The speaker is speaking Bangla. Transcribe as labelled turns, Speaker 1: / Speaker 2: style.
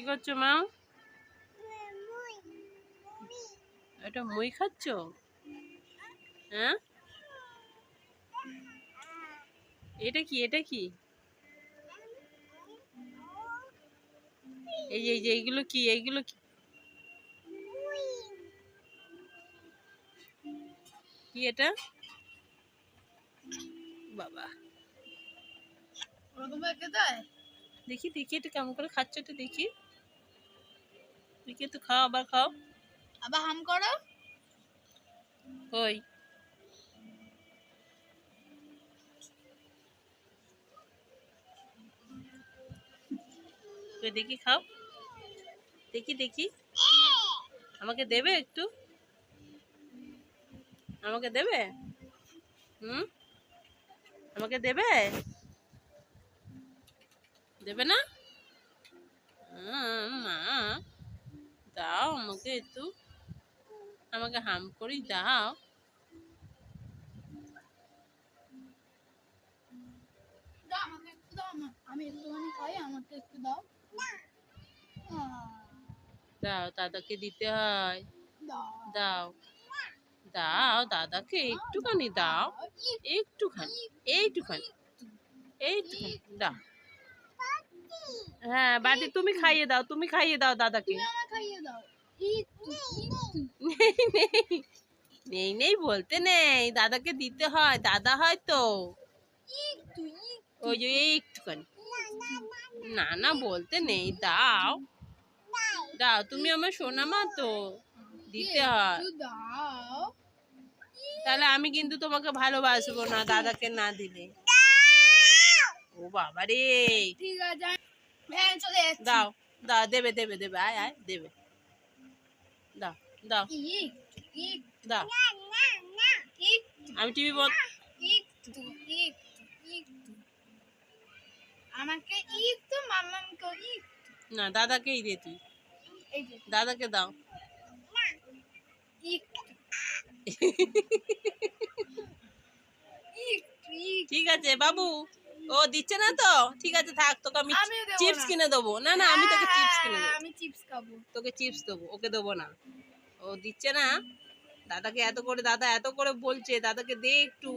Speaker 1: করছো মা? এটা মুই খাচ্ছ? হ্যাঁ, এটা কি? এটা কি? এই যে এইগুলো কি? এইগুলো কি? কি এটা? বাবা, দেখি দেখি এটা কেমন করে খাচ্ছ, তো দেখি দেখি, তো খাও, আবার খাও,
Speaker 2: আবার হাম করো।
Speaker 1: ওই দেখি, খাও, দেখি দেখি, আমাকে দেবে একটু? আমাকে দেবে? হুম, আমাকে দেবে? দেবে না? মা, দাও আমাকে একটু, আমাকে হাম করি দাও।
Speaker 2: আমাকে একটু দাও, আমি একটুখানি খাই, আমাকে একটু দাও।
Speaker 1: দাও, দাদাকে দিতে হয়।
Speaker 2: দাও
Speaker 1: দাও, দাও দাদাকে একটুখানি দাও, একটুখানি, এইটুখানি, এইটুখানি দাও। হ্যাঁ, বাটি তুমি খাইয়ে দাও, তুমি খাইয়ে দাও দাদাকে।
Speaker 2: তুমি আমাকে খাইয়ে দাও।
Speaker 1: নেই নেই নেই নেই বলতে নেই, দাদাকে দিতে হয়, দাদা হয় তো। ওই যে একটুখানি, না না বলতে নেই, দাও দাও, তুমি আমার সোনা মা তো, দিতে হয়।
Speaker 2: দাও।
Speaker 1: তাহলে আমি কিন্তু তোমাকে ভালোবাসবো না দাদাকে না দিলে। ও বাবা রে,
Speaker 2: ঠিক আছে, ভ্যান চলে যাচ্ছে।
Speaker 1: দাও দাও, দেবে দেবে দেবে, আয় আয় দেবে, দাও দাও দাও। আমি টিভি বন্ধ,
Speaker 2: আমাকে একটু, মাম্মামকে একটু।
Speaker 1: না দাদাকেই দে তুই,
Speaker 2: এই যে
Speaker 1: দাদাকে দাও।
Speaker 2: একটু
Speaker 1: ঠিক আছে বাবু, ও দিচ্ছে না তো, ঠিক আছে থাক, তোকে আমি
Speaker 2: আমিও দেবো
Speaker 1: চিপস
Speaker 2: না।
Speaker 1: কিনে দেবো। না না, আমি তোকে চিপস কিনে দেবো,
Speaker 2: আমি চিপস খাবো।
Speaker 1: তোকে চিপস দেবো, ওকে দেবো না। ও দিচ্ছে না, দাদাকে এত করে, দাদা এত করে বলছে, দাদাকে দে একটু।